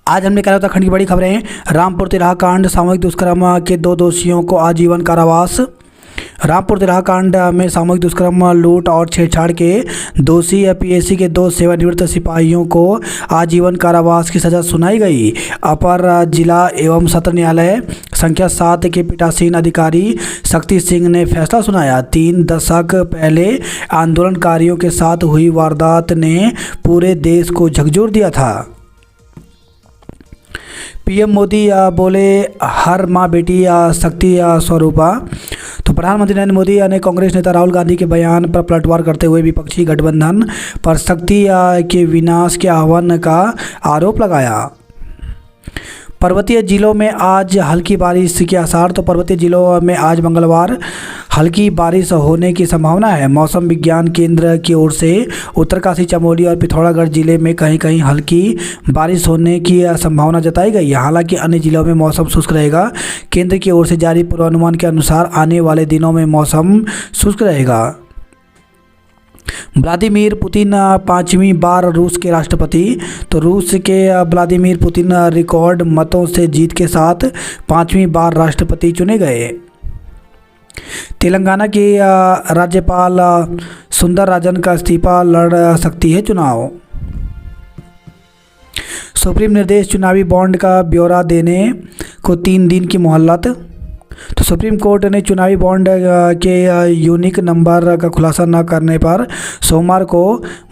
आज हमने कहा उत्तराखंड की बड़ी खबरें। रामपुर तिराहा कांड सामूहिक दुष्कर्म के 2 दोषियों को आजीवन कारावास। रामपुर तिराहा कांड में सामूहिक दुष्कर्म, लूट और छेड़छाड़ के दोषी पीएसी के 2 सेवानिवृत्त सिपाहियों को आजीवन कारावास की सजा सुनाई गई। अपर जिला एवं सत्र न्यायालय संख्या 7 के पीठासीन अधिकारी शक्ति सिंह ने फैसला सुनाया। 3 दशक पहले आंदोलनकारियों के साथ हुई वारदात ने पूरे देश को झकझोर दिया था। पीएम मोदी बोले हर माँ बेटी शक्ति स्वरूपा। तो प्रधानमंत्री नरेंद्र मोदी ने कांग्रेस नेता राहुल गांधी के बयान पर पलटवार करते हुए विपक्षी गठबंधन पर शक्ति के विनाश के आह्वान का आरोप लगाया। पर्वतीय जिलों में आज हल्की बारिश के आसार। तो पर्वतीय जिलों में आज मंगलवार हल्की बारिश होने की संभावना है। मौसम विज्ञान केंद्र की ओर से उत्तरकाशी, चमोली और पिथौरागढ़ जिले में कहीं कहीं हल्की बारिश होने की संभावना जताई गई है। हालांकि अन्य जिलों में मौसम शुष्क रहेगा। केंद्र की ओर से जारी पूर्वानुमान के अनुसार आने वाले दिनों में मौसम शुष्क रहेगा। व्लादिमीर पुतिन 5वीं बार रूस के राष्ट्रपति। तो रूस के व्लादिमीर पुतिन रिकॉर्ड मतों से जीत के साथ 5वीं बार राष्ट्रपति चुने गए। तेलंगाना की राज्यपाल सुंदरराजन का इस्तीफा लड़ सकती है चुनाव। सुप्रीम निर्देश चुनावी बॉन्ड का ब्यौरा देने को 3 दिन की मोहलत। तो सुप्रीम कोर्ट ने चुनावी बॉन्ड के यूनिक नंबर का खुलासा न करने पर सोमवार को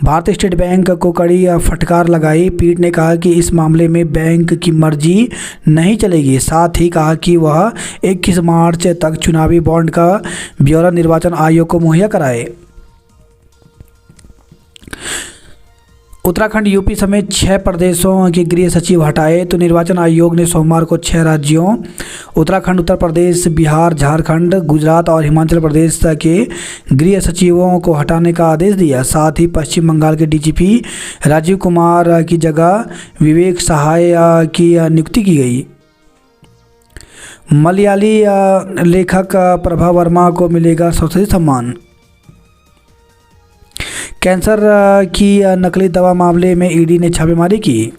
भारतीय स्टेट बैंक को कड़ी फटकार लगाई। पीठ ने कहा कि इस मामले में बैंक की मर्जी नहीं चलेगी। साथ ही कहा कि वह 21 मार्च तक चुनावी बॉन्ड का ब्यौरा निर्वाचन आयोग को मुहैया कराए। उत्तराखंड, यूपी समेत 6 प्रदेशों के गृह सचिव हटाए। तो निर्वाचन आयोग ने सोमवार को 6 राज्यों उत्तराखंड, उत्तर प्रदेश, बिहार, झारखंड, गुजरात और हिमाचल प्रदेश के गृह सचिवों को हटाने का आदेश दिया। साथ ही पश्चिम बंगाल के डीजीपी राजीव कुमार की जगह विवेक सहाय की नियुक्ति की गई। मलयाली लेखक प्रभा वर्मा को मिलेगा संसदीय सम्मान। कैंसर की नकली दवा मामले में ईडी ने छापेमारी की।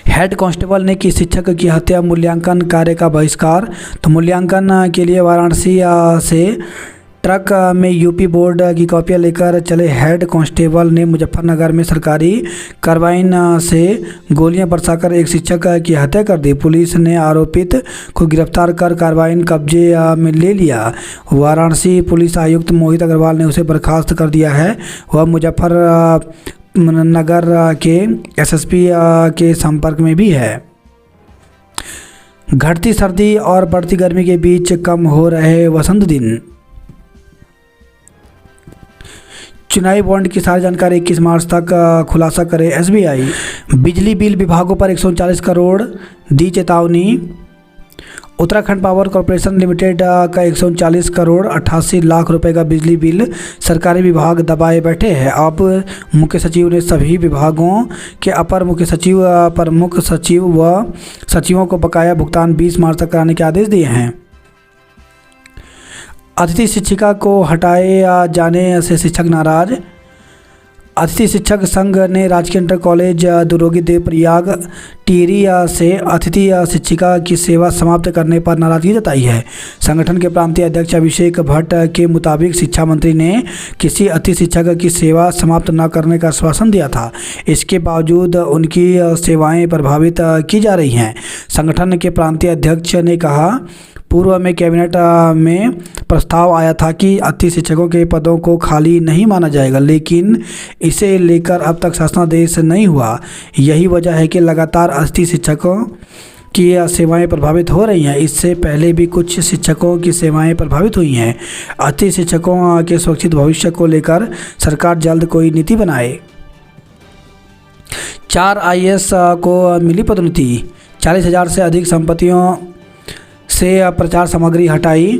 हेड कांस्टेबल ने की शिक्षक की हत्या, मूल्यांकन कार्य का बहिष्कार। तो मूल्यांकन के लिए वाराणसी से ट्रक में यूपी बोर्ड की कॉपियां लेकर चले हेड कांस्टेबल ने मुजफ्फरनगर में सरकारी कार्बाइन से गोलियां बरसाकर एक शिक्षक की हत्या कर दी। पुलिस ने आरोपित को गिरफ्तार कर कार्बाइन कब्जे में ले लिया। वाराणसी पुलिस आयुक्त मोहित अग्रवाल ने उसे बर्खास्त कर दिया है। वह मुजफ्फरनगर के एसएसपी के संपर्क में भी है। घटती सर्दी और बढ़ती गर्मी के बीच कम हो रहे वसंत दिन। चुनावी बॉन्ड की सारी जानकारी 21 मार्च तक खुलासा करे एसबीआई। बिजली बिल विभागों पर 139 करोड़ दी चेतावनी। उत्तराखंड पावर कॉर्पोरेशन लिमिटेड का 139 करोड़ 88 लाख रुपए का बिजली बिल सरकारी विभाग दबाए बैठे हैं। अब मुख्य सचिव ने सभी विभागों के अपर मुख्य सचिव, प्रमुख सचिव व सचिवों को बकाया भुगतान 20 मार्च तक कराने के आदेश दिए हैं। अतिथि शिक्षिका को हटाए जाने से शिक्षक नाराज। अतिथि शिक्षक संघ ने राजकीय इंटर कॉलेज दुरोगी देवप्रयाग टिहरी से अतिथि शिक्षिका की सेवा समाप्त करने पर नाराजगी जताई है। संगठन के प्रांतीय अध्यक्ष अभिषेक भट्ट के मुताबिक शिक्षा मंत्री ने किसी अतिथि शिक्षक की सेवा समाप्त न करने का आश्वासन दिया था। इसके बावजूद उनकी सेवाएं प्रभावित की जा रही हैं। संगठन के प्रांतीय अध्यक्ष ने कहा, पूर्व में कैबिनेट में प्रस्ताव आया था कि अतिथि शिक्षकों के पदों को खाली नहीं माना जाएगा, लेकिन इसे लेकर अब तक शासनादेश नहीं हुआ। यही वजह है कि लगातार अतिथि शिक्षकों की सेवाएं प्रभावित हो रही हैं। इससे पहले भी कुछ शिक्षकों की सेवाएं प्रभावित हुई हैं। अतिथि शिक्षकों के सुरक्षित भविष्य को लेकर सरकार जल्द कोई नीति बनाए। 4 आईएएस को मिली पदोन्नति। 40,000 से अधिक संपत्तियों से प्रचार सामग्री हटाई।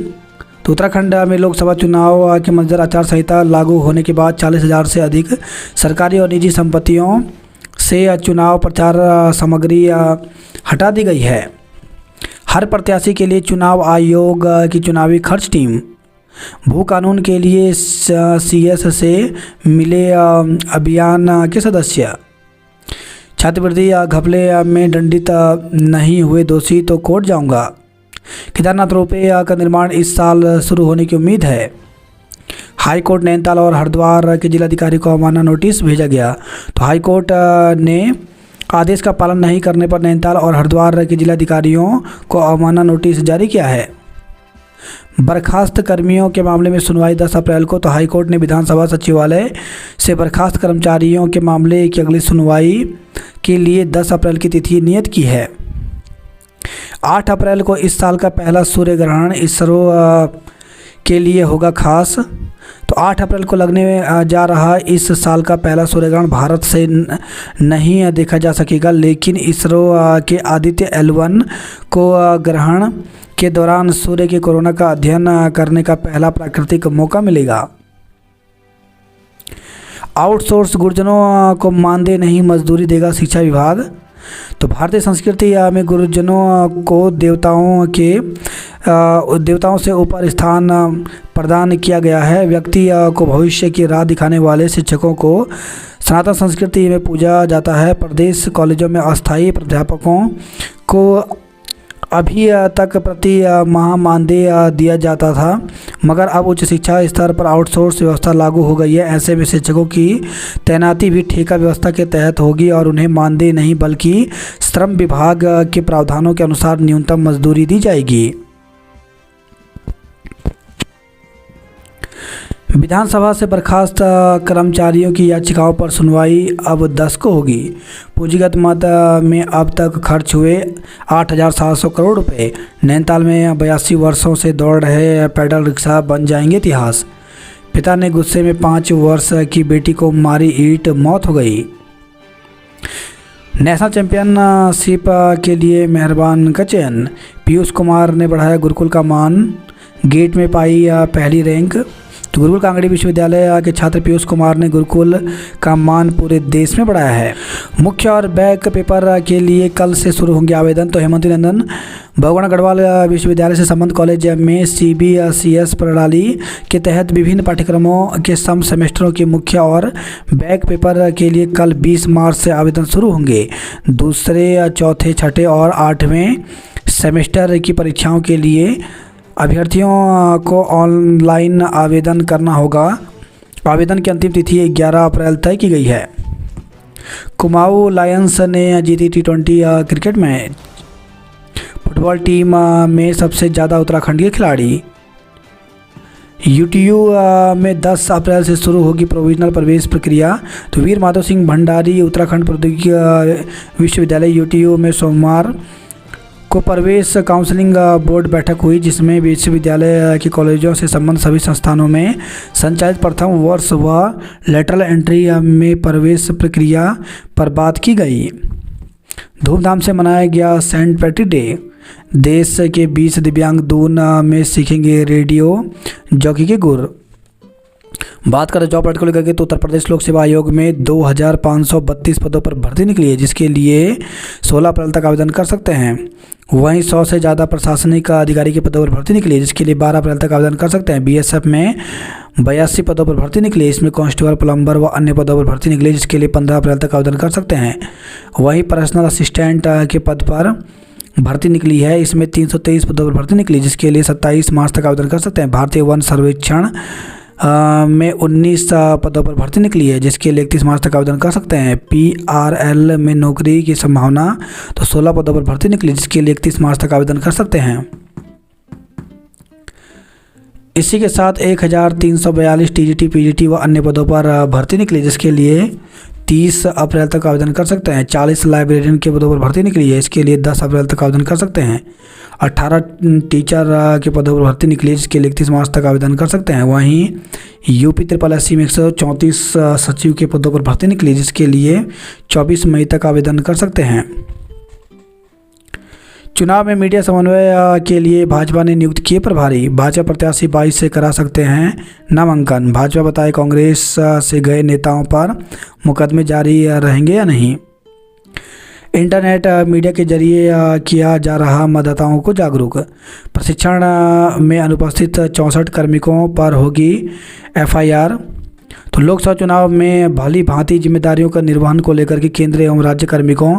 तो उत्तराखंड में लोकसभा चुनाव के मद्देनजर आचार संहिता लागू होने के बाद 40,000 से अधिक सरकारी और निजी संपत्तियों से चुनाव प्रचार सामग्री हटा दी गई है। हर प्रत्याशी के लिए चुनाव आयोग की चुनावी खर्च टीम। भू कानून के लिए सीएस से मिले अभियान के सदस्य। छात्रवृत्ति घपले में दंडित नहीं हुए दोषी तो कोर्ट जाऊंगा। केदारनाथ रोपवे का निर्माण इस साल शुरू होने की उम्मीद है। हाई कोर्ट नैनीताल और हरिद्वार के जिलाधिकारी को अवमानना नोटिस भेजा गया। तो हाई कोर्ट ने आदेश का पालन नहीं करने पर नैनीताल और हरिद्वार के जिलाधिकारियों को अवमानना नोटिस जारी किया है। बर्खास्त कर्मियों के मामले में सुनवाई 10 अप्रैल को। तो हाईकोर्ट ने विधानसभा सचिवालय से बर्खास्त कर्मचारियों के मामले की अगली सुनवाई के लिए 10 अप्रैल की तिथि नियत की है। 8 अप्रैल को इस साल का पहला सूर्य ग्रहण इसरो के लिए होगा खास। तो 8 अप्रैल को लगने जा रहा इस साल का पहला सूर्य ग्रहण भारत से नहीं देखा जा सकेगा, लेकिन इसरो के आदित्य L1 को ग्रहण के दौरान सूर्य के कोरोना का अध्ययन करने का पहला प्राकृतिक मौका मिलेगा। आउटसोर्स गुरुजनों को मानदेय नहीं मजदूरी देगा शिक्षा विभाग। तो भारतीय संस्कृति में गुरुजनों को देवताओं से ऊपर स्थान प्रदान किया गया है। व्यक्ति को भविष्य की राह दिखाने वाले शिक्षकों को सनातन संस्कृति में पूजा जाता है। प्रदेश कॉलेजों में अस्थायी प्राध्यापकों को अभी तक प्रति माह मानदेय दिया जाता था, मगर अब उच्च शिक्षा स्तर पर आउटसोर्स व्यवस्था लागू हो गई है। ऐसे में शिक्षकों की तैनाती भी ठेका व्यवस्था के तहत होगी और उन्हें मानदेय नहीं बल्कि श्रम विभाग के प्रावधानों के अनुसार न्यूनतम मजदूरी दी जाएगी। विधानसभा से बर्खास्त कर्मचारियों की याचिकाओं पर सुनवाई अब 10 को होगी। पूंजीगत मद में अब तक खर्च हुए 8,700 करोड़ रुपए। नैनीताल में 82 वर्षों से दौड़ रहे पैडल रिक्शा बन जाएंगे इतिहास। पिता ने गुस्से में 5 वर्ष की बेटी को मारी ईंट, मौत हो गई। नेशनल चैंपियनशिप के लिए मेहरबान का चयन। पीयूष कुमार ने बढ़ाया गुरुकुल का मान, गेट में पाई पहली रैंक। तो गुरुकुल कांगड़ी विश्वविद्यालय के छात्र पीयूष कुमार ने गुरुकुल का मान पूरे देश में बढ़ाया है। मुख्य और बैक पेपर के लिए कल से शुरू होंगे आवेदन। तो हेमंत नंदन भगवान गढ़वाल विश्वविद्यालय से संबंध कॉलेज में CBCS प्रणाली के तहत विभिन्न पाठ्यक्रमों के सम सेमेस्टरों के मुख्य और बैक पेपर के लिए कल 20 मार्च से आवेदन शुरू होंगे। दूसरे, चौथे, छठे और 8वें सेमेस्टर की परीक्षाओं के लिए अभ्यर्थियों को ऑनलाइन आवेदन करना होगा। आवेदन की अंतिम तिथि 11 अप्रैल तय की गई है। कुमाऊं लायंस ने जीती T20 क्रिकेट में। फुटबॉल टीम में सबसे ज़्यादा उत्तराखंड के खिलाड़ी। UTU में 10 अप्रैल से शुरू होगी प्रोविजनल प्रवेश प्रक्रिया। तो वीर माधव सिंह भंडारी उत्तराखंड प्रौद्योगिकी विश्वविद्यालय UTU में सोमवार को प्रवेश काउंसलिंग बोर्ड बैठक हुई, जिसमें विश्वविद्यालय के कॉलेजों से संबंध सभी संस्थानों में संचालित प्रथम वर्ष व लेटरल एंट्री में प्रवेश प्रक्रिया पर बात की गई। धूमधाम से मनाया गया सेंट पैट्रिक डे। देश के 20 दिव्यांग दून में सीखेंगे रेडियो जॉकी के गुर। बात करें जॉब अपडेट को लेकर के, तो उत्तर प्रदेश लोक सेवा आयोग में 2532 पदों पर भर्ती निकली है, जिसके लिए 16 अप्रैल तक आवेदन कर सकते हैं। वहीं 100 से ज़्यादा प्रशासनिक अधिकारी के पदों पर भर्ती निकली है, जिसके लिए 12 अप्रैल तक आवेदन कर सकते हैं। BSF में 82 पदों पर भर्ती निकली है, इसमें कांस्टेबल, प्लम्बर व अन्य पदों पर भर्ती निकली है, जिसके लिए 15 अप्रैल तक आवेदन कर सकते हैं। वहीं पर्सनल असिस्टेंट के पद पर भर्ती निकली है, इसमें 323 पदों पर भर्ती निकली, जिसके लिए 27 मार्च तक आवेदन कर सकते हैं। भारतीय वन सर्वेक्षण में 19 पदों पर भर्ती निकली है, जिसके लिए 31 मार्च तक आवेदन कर सकते हैं। PRL में नौकरी की संभावना, तो 16 पदों पर भर्ती निकली, जिसके लिए 31 मार्च तक आवेदन कर सकते हैं। इसी के साथ 1342 TGT, PGT व अन्य पदों पर भर्ती निकली, जिसके लिए 30 अप्रैल तक आवेदन कर सकते हैं। 40 लाइब्रेरियन के पदों पर भर्ती निकली है, इसके लिए 10 अप्रैल तक आवेदन कर सकते हैं। 18 टीचर के पदों पर भर्ती निकली है, जिसके लिए 31 मार्च तक आवेदन कर सकते हैं। वहीं UP SSC में 134 सचिव के पदों पर भर्ती निकली, जिसके लिए 24 मई तक आवेदन कर सकते हैं। चुनाव में मीडिया समन्वय के लिए भाजपा ने नियुक्त किए प्रभारी। भाजपा प्रत्याशी 22 से करा सकते हैं नामांकन। भाजपा बताए कांग्रेस से गए नेताओं पर मुकदमे जारी रहेंगे या नहीं। इंटरनेट मीडिया के जरिए किया जा रहा मतदाताओं को जागरूक। प्रशिक्षण में अनुपस्थित 64 कार्मिकों पर होगी FIR। तो लोकसभा चुनाव में भली भांति जिम्मेदारियों का निर्वहन को लेकर के केंद्रीय एवं राज्य कार्मिकों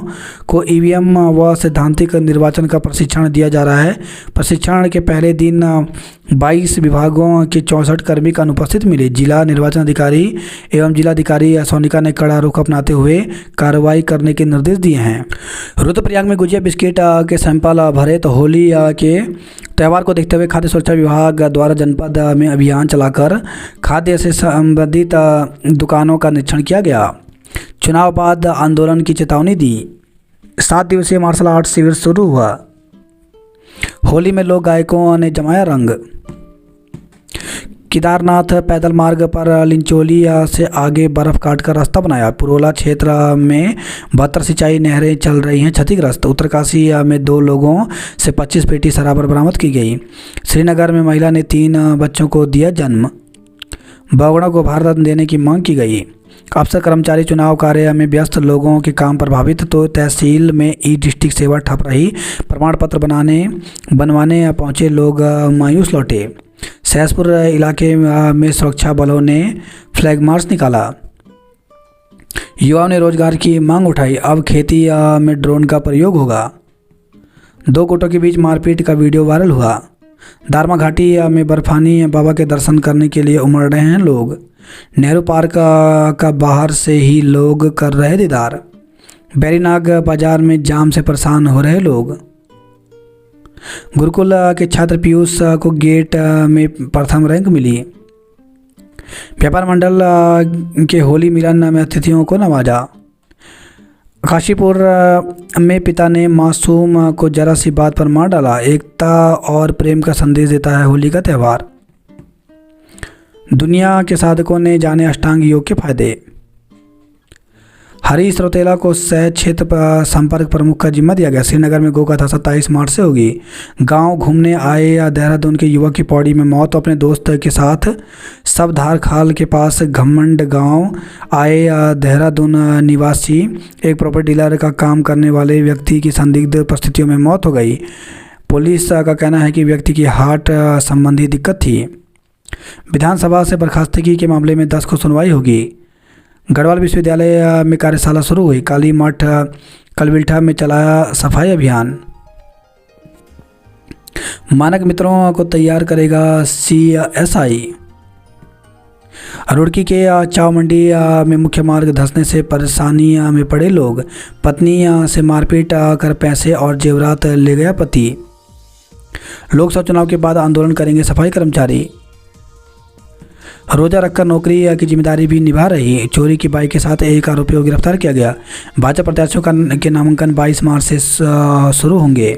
को ईवीएम व सैद्धांतिक निर्वाचन का प्रशिक्षण दिया जा रहा है। प्रशिक्षण के पहले दिन 22 विभागों के 64 कार्मिक अनुपस्थित मिले। जिला निर्वाचन अधिकारी एवं जिलाधिकारी सोनिका ने कड़ा रुख अपनाते हुए कार्रवाई करने के निर्देश दिए हैं। रुद्रप्रयाग में गुजिया बिस्किट के सैंपल भरे। तो होली के त्यौहार को देखते हुए खाद्य सुरक्षा विभाग द्वारा जनपद में अभियान चलाकर खाद्य से संबंधित दुकानों का निरीक्षण किया गया। चुनाव बाद आंदोलन की चेतावनी दी। 7 दिवसीय मार्शल आर्ट शिविर शुरू हुआ। होली में लोक गायकों ने जमाया रंग। केदारनाथ पैदल मार्ग पर लिंचोली से आगे बर्फ काटकर रास्ता बनाया। पुरोला क्षेत्र में 72 सिंचाई नहरें चल रही हैं क्षतिग्रस्त। उत्तरकाशी में 2 लोगों से 25 पेटी शराब बरामद की गई। श्रीनगर में महिला ने 3 बच्चों को दिया जन्म। बगड़ा को भारत रत्न देने की मांग की गई। अफसर कर्मचारी चुनाव कार्य में व्यस्त, लोगों के काम प्रभावित। तो तहसील में ई डिस्ट्रिक्ट सेवा ठप रही। प्रमाण पत्र बनवाने पहुंचे लोग मायूस लौटे। सहसपुर इलाके में सुरक्षा बलों ने फ्लैग मार्च निकाला। युवाओं ने रोजगार की मांग उठाई। अब खेती में ड्रोन का प्रयोग होगा। 2 गुटों के बीच मारपीट का वीडियो वायरल हुआ। दारमा घाटी में बर्फानी बाबा के दर्शन करने के लिए उमड़ रहे हैं लोग। नेहरू पार्क का बाहर से ही लोग कर रहे दीदार। बैरीनाग बाजार में जाम से परेशान हो रहे लोग। गुरुकुल के छात्र पीयूष को गेट में प्रथम रैंक मिली। व्यापार मंडल के होली मिलन में अतिथियों को नवाजा। काशीपुर में पिता ने मासूम को जरा सी बात पर मार डाला। एकता और प्रेम का संदेश देता है होली का त्यौहार। दुनिया के साधकों ने जाने अष्टांग योग के फायदे। हरीश रौतेला को सह क्षेत्र संपर्क प्रमुख का जिम्मा दिया गया। श्रीनगर में गोकथा 27 मार्च से होगी। गांव घूमने आए देहरादून के युवक की पौड़ी में मौत। अपने दोस्त के साथ सबधार खाल के पास घमंड गांव आए देहरादून निवासी एक प्रॉपर्टी डीलर का काम करने वाले व्यक्ति की संदिग्ध परिस्थितियों में मौत हो गई। पुलिस का कहना है कि व्यक्ति की हार्ट संबंधी दिक्कत थी। विधानसभा से बर्खास्तगी के मामले में 10 को सुनवाई होगी। गढ़वाल विश्वविद्यालय में कार्यशाला शुरू हुई। काली मठ कलबिल्ठा में चलाया सफाई अभियान। मानक मित्रों को तैयार करेगा CSI। रुड़की के चाव मंडी में मुख्य मार्ग धंसने से परेशानी में पड़े लोग। पत्नी से मारपीट कर पैसे और जेवरात ले गया पति। लोकसभा चुनाव के बाद आंदोलन करेंगे सफाई कर्मचारी। रोजा रखकर नौकरी की जिम्मेदारी भी निभा रही। चोरी की बाइक के साथ एक आरोपी को गिरफ्तार किया गया। भाजपा प्रत्याशियों के नामांकन 22 मार्च से शुरू होंगे।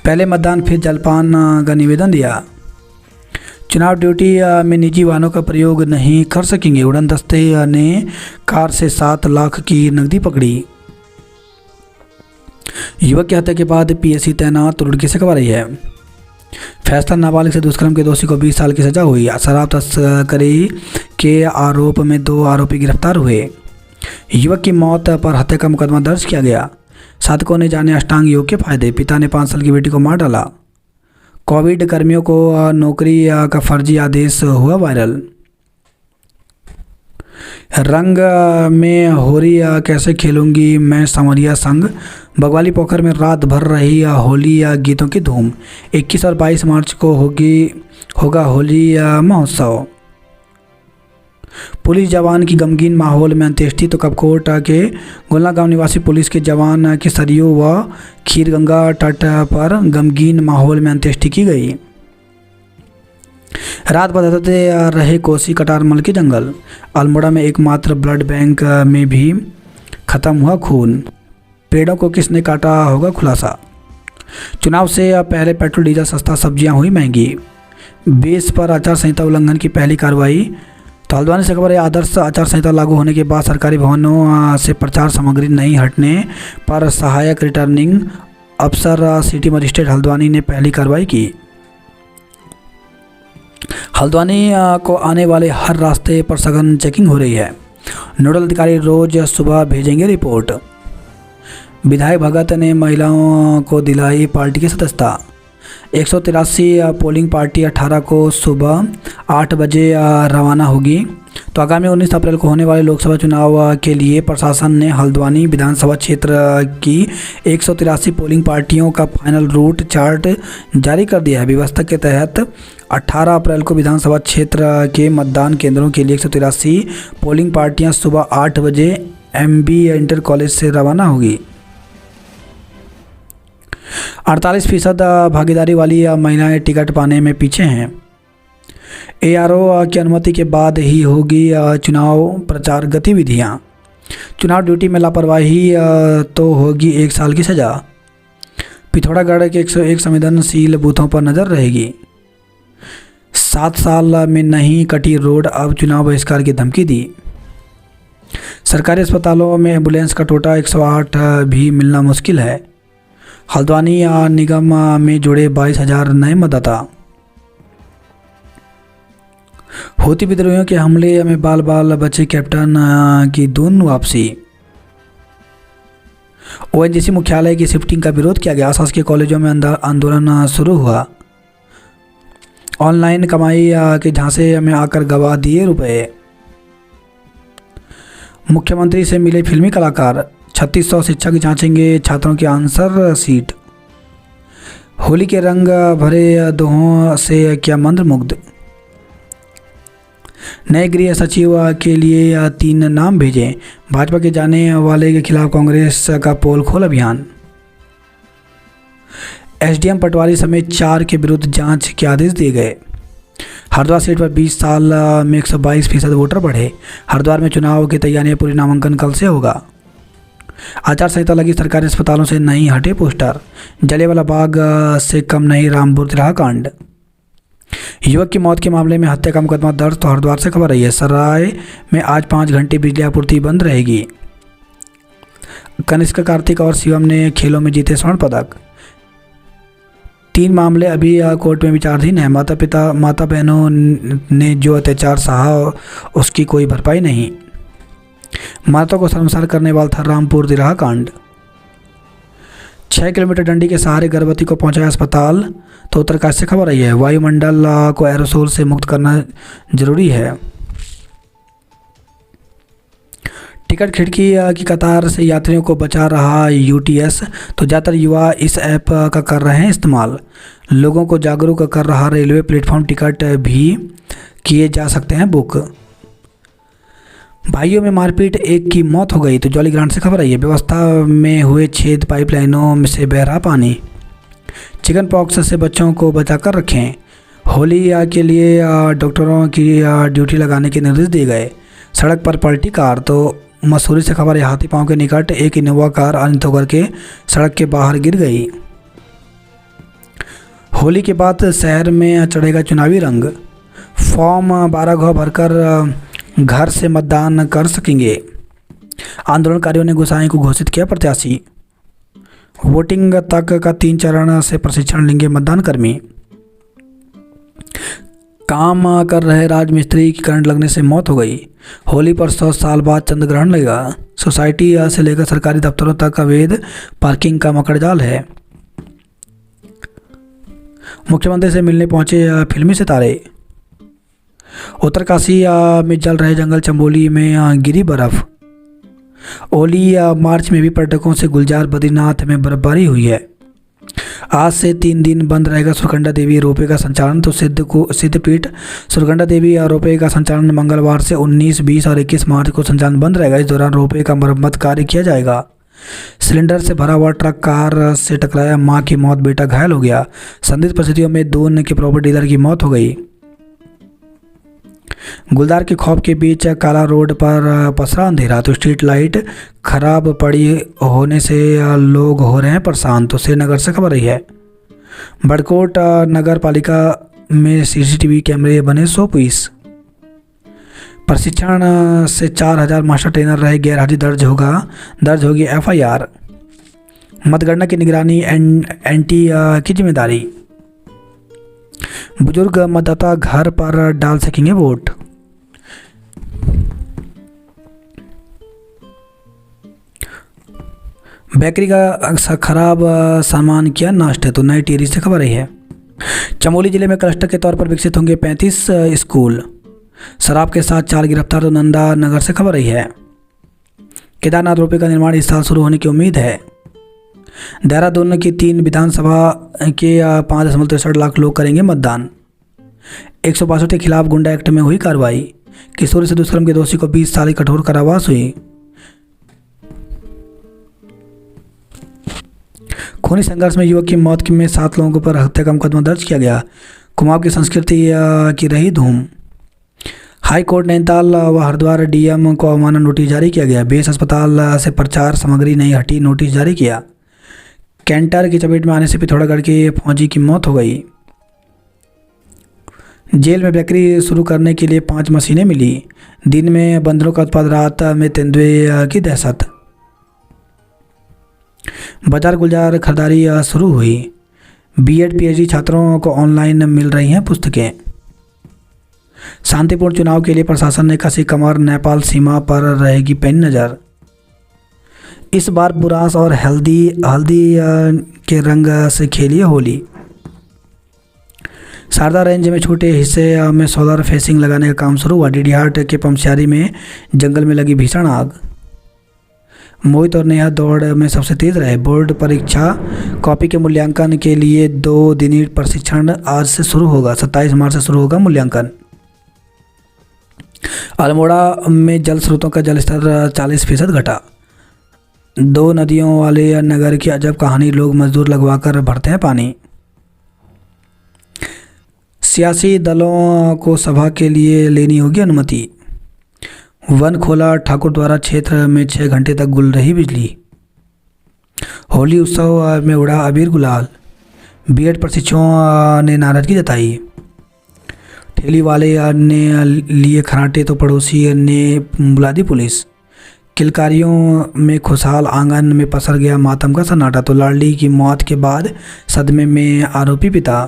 पहले मतदान फिर जलपान का निवेदन दिया। चुनाव ड्यूटी में निजी वाहनों का प्रयोग नहीं कर सकेंगे। उड़न दस्ते ने कार से 7 लाख की नकदी पकड़ी। युवक की हत्या के बाद PSC तैनात रुड़की से खबर आई है। फैसला, नाबालिग से दुष्कर्म के दोषी को 20 साल की सजा हुई। शराब तस्करी के आरोप में 2 आरोपी गिरफ्तार हुए। युवक की मौत पर हत्या का मुकदमा दर्ज किया गया। साधकों ने जाने अष्टांग योग के फायदे। पिता ने 5 साल की बेटी को मार डाला। कोविड कर्मियों को नौकरी का फर्जी आदेश हुआ वायरल। रंग में होली कैसे खेलूंगी मैं सांवरिया संग। बगवाली पोखर में रात भर रही होली गीतों की धूम। 21 और 22 मार्च को होगा होली महोत्सव। पुलिस जवान की गमगीन माहौल में अंत्येष्टि। तो कपकोट के गोलना गांव निवासी पुलिस के जवान की सरयू व खीरगंगा तट पर गमगीन माहौल में अंत्येष्टि की गई। रात बदलते रहे कोसी कटारमल के जंगल। अल्मोड़ा में एकमात्र ब्लड बैंक में भी खत्म हुआ खून। पेड़ों को किसने काटा होगा खुलासा। चुनाव से पहले पेट्रोल डीजल सस्ता, सब्जियां हुई महंगी। 20 पर आचार संहिता उल्लंघन की पहली कार्रवाई। तो हल्द्वानी से खबर है, आदर्श आचार संहिता लागू होने के बाद सरकारी भवनों से प्रचार सामग्री नहीं हटने पर सहायक रिटर्निंग अफसर सिटी मजिस्ट्रेट हल्द्वानी ने पहली कार्रवाई की। हल्द्वानी को आने वाले हर रास्ते पर सघन चेकिंग हो रही है। नोडल अधिकारी रोज सुबह भेजेंगे रिपोर्ट। विधायक भगत ने महिलाओं को दिलाई पार्टी की सदस्यता। 183 पोलिंग पार्टी 18 को सुबह 8 बजे रवाना होगी। तो आगामी 19 अप्रैल को होने वाले लोकसभा चुनाव के लिए प्रशासन ने हल्द्वानी विधानसभा क्षेत्र की 183 पोलिंग पार्टियों का फाइनल रूट चार्ट जारी कर दिया है। व्यवस्था के तहत 18 अप्रैल को विधानसभा क्षेत्र के मतदान केंद्रों के लिए 183 पोलिंग पार्टियां सुबह 8 बजे MB इंटर कॉलेज से रवाना होगी। 48% भागीदारी वाली महिलाएं टिकट पाने में पीछे हैं। ARO की अनुमति के बाद ही होगी चुनाव प्रचार गतिविधियां। चुनाव ड्यूटी में लापरवाही तो होगी 1 साल की सज़ा। पिथौरागढ़ के 101 संवेदनशील बूथों पर नज़र रहेगी। 7 साल में नहीं कटी रोड, अब चुनाव बहिष्कार की धमकी दी। सरकारी अस्पतालों में एम्बुलेंस का टोटा 108 भी मिलना मुश्किल है। हल्द्वानी निगम में जुड़े 22,000 नए मतदाता। हूती विद्रोहियों के हमले में बाल बाल बचे कैप्टन की दून वापसी। ONGC मुख्यालय की शिफ्टिंग का विरोध किया गया। शासकीय कॉलेजों में आंदोलन शुरू हुआ। ऑनलाइन कमाई के झांसे में आकर गवा दिए रुपए। मुख्यमंत्री से मिले फिल्मी कलाकार। 3600 शिक्षक जांचेंगे छात्रों की आंसर सीट। होली के रंग भरे दोहों से किया मंत्रमुग्ध। नए गृह सचिव के लिए 3 नाम भेजे। भाजपा के जाने वाले के खिलाफ कांग्रेस का पोल खोल अभियान। SDM पटवारी समेत 4 के विरुद्ध जांच के आदेश दिए गए। हरिद्वार सीट पर 20 साल में 122% वोटर बढ़े। हरिद्वार में चुनाव की तैयारियां पूरी, नामांकन कल से होगा। आचार संहिता लगी, सरकारी अस्पतालों से नहीं हटे पोस्टर। जलियांवाला बाग से कम नहीं रामपुर तिराहा कांड। युवक की मौत के मामले में हत्या का मुकदमा दर्ज। तो हरिद्वार से खबर आई है। सराय में आज 5 घंटे बिजली आपूर्ति बंद रहेगी। कनिष्क, कार्तिक और शिवम ने खेलों में जीते स्वर्ण पदक। 3 मामले अभी कोर्ट में विचाराधीन है। माता बहनों ने जो अत्याचार सहा उसकी कोई भरपाई नहीं। माता को शर्मसार करने वाला था रामपुर तिराहा कांड। 6 किलोमीटर डंडी के सहारे गर्भवती को पहुंचाया अस्पताल। तो उत्तरकाशी से खबर आई है। वायुमंडल को एरोसोल से मुक्त करना जरूरी है। टिकट खिड़की की कतार से यात्रियों को बचा रहा UTS। तो ज़्यादातर युवा इस ऐप का कर रहे हैं इस्तेमाल। लोगों को जागरूक कर रहा रेलवे प्लेटफॉर्म। टिकट भी किए जा सकते हैं बुक। भाइयों में मारपीट, 1 की मौत हो गई। तो जॉलीग्रांट से खबर आई है। व्यवस्था में हुए छेद, पाइपलाइनों में से बह रहा पानी। चिकन पॉक्स से बच्चों को बचाकर रखें। होली के लिए डॉक्टरों की ड्यूटी लगाने के निर्देश दिए गए। सड़क पर पलटी कार। तो मसूरी से खबर है। हाथी पांव के निकट एक इनोवा कार अनियंत्रित होकर के सड़क के बाहर गिर गई। होली के बाद शहर में चढ़ेगा चुनावी रंग। फॉर्म 12 घ भरकर घर से मतदान कर सकेंगे। आंदोलनकारियों ने गोसाई को घोषित किया प्रत्याशी। वोटिंग तक का 3 चरण से प्रशिक्षण लेंगे मतदान कर्मी। काम कर रहे राजमिस्त्री की करंट लगने से मौत हो गई। होली पर 100 साल बाद चंद्रग्रहण लगेगा। सोसाइटी से लेकर सरकारी दफ्तरों तक अवैध पार्किंग का मकड़जाल है। मुख्यमंत्री से मिलने पहुंचे फिल्मी सितारे। उत्तरकाशी में जल रहे जंगल। चंबोली में गिरी बर्फ। ओली मार्च में भी पर्यटकों से गुलजार। बद्रीनाथ में बर्फबारी हुई है। आज से 3 दिन बंद रहेगा सुरकंडा देवी रोपवे का संचालन। तो सिद्धपीठ सुरकंडा देवी रोपवे का संचालन मंगलवार से 19, 20 और 21 मार्च को संचालन बंद रहेगा। इस दौरान रोपवे का मरम्मत कार्य किया जाएगा। सिलेंडर से भरा हुआ ट्रक कार से टकराया, मां की मौत, बेटा घायल हो गया। संदिग्ध परिस्थितियों में दून के प्रॉपर्टी डीलर की मौत हो गई। गुलदार के खौफ के बीच काला रोड पर पसरा अंधेरा। तो स्ट्रीट लाइट खराब पड़ी होने से लोग हो रहे हैं परेशान। तो श्रीनगर से खबर रही है। बड़कोट नगर पालिका में CCTV कैमरे बने 100 पीस। प्रशिक्षण से 4000 मास्टर ट्रेनर रहे गैरहाजिर। दर्ज होगी FIR। मतगणना की निगरानी NT की जिम्मेदारी। बुजुर्ग मतदाता घर पर डाल सकेंगे वोट। बेकरी का खराब सामान किया नष्ट। तो नई टिहरी से खबर आई है। चमोली जिले में क्लस्टर के तौर पर विकसित होंगे 35 स्कूल। शराब के साथ 4 गिरफ्तार, तो नंदा नगर से खबर रही है। केदारनाथ रोपवे का निर्माण इस साल शुरू होने की उम्मीद है। देहरादून की 3 विधानसभा के 5.63 लाख लोग करेंगे मतदान। 162 के खिलाफ गुंडा एक्ट में हुई कार्रवाई। किशोरी से दुष्कर्म के दोषी को 20 साल की कठोर कारावास हुई। खूनी संघर्ष में युवक की मौत में 7 लोगों पर हत्या का मुकदमा दर्ज किया गया। कुमाऊं की संस्कृति की रही धूम। हाई कोर्ट नैनीताल व हरिद्वार डीएम को अवमानना नोटिस जारी किया गया। बेस अस्पताल से प्रचार सामग्री नहीं हटी, नोटिस जारी किया। कैंटर की चपेट में आने से पिथौरागढ़ के फौजी की मौत हो गई। जेल में बेकरी शुरू करने के लिए 5 मशीनें मिली। दिन में बंदरों का उत्पाद, रात में तेंदुए की दहशत। बाजार गुलजार खरीदारी शुरू हुई। बीएड पीएचडी छात्रों को ऑनलाइन मिल रही हैं पुस्तकें। शांतिपूर्ण चुनाव के लिए प्रशासन ने कसी कमर, नेपाल सीमा पर रहेगी पैनी नज़र। इस बार बुरास और हल्दी के रंग से खेलिए होली। शारदा रेंज में छोटे हिस्से में सोलर फेंसिंग लगाने का काम शुरू हुआ। डीडीहाट के पमसियारी में जंगल में लगी भीषण आग। मोहित और नेहा दौड़ में सबसे तेज रहे। बोर्ड परीक्षा कॉपी के मूल्यांकन के लिए 2 दिनी प्रशिक्षण आज से शुरू होगा। 27 मार्च से शुरू होगा मूल्यांकन। अल्मोड़ा में जल स्रोतों का जलस्तर 40% घटा। 2 नदियों वाले नगर की अजब कहानी, लोग मजदूर लगवाकर भरते हैं पानी। सियासी दलों को सभा के लिए लेनी होगी अनुमति। वन खोला ठाकुर द्वारा क्षेत्र में 6 घंटे तक गुल रही बिजली। होली उत्सव में उड़ा अबीर गुलाल। बीएड प्रशिक्षुओं ने नाराजगी जताई। ठेली वाले ने लिए खराटे तो पड़ोसी ने बुला दी पुलिस। किलकारियों में खुशहाल आंगन में पसर गया मातम का सन्नाटा। तो लाडली की मौत के बाद सदमे में आरोपी पिता।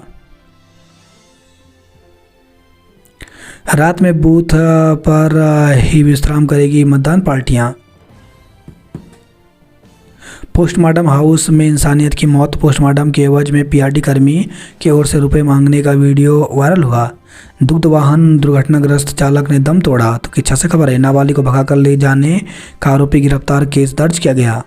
रात में बूथ पर ही विश्राम करेगी मतदान पार्टियां। पोस्टमार्टम हाउस में इंसानियत की मौत। पोस्टमार्टम के एवज में पीआरडी कर्मी की ओर से रुपए मांगने का वीडियो वायरल हुआ। दुग्ध वाहन दुर्घटनाग्रस्त चालक ने दम तोड़ा। तो किच्छा से खबर है। नाबालिग को भगाकर ले जाने का आरोपी गिरफ्तार, केस दर्ज किया गया।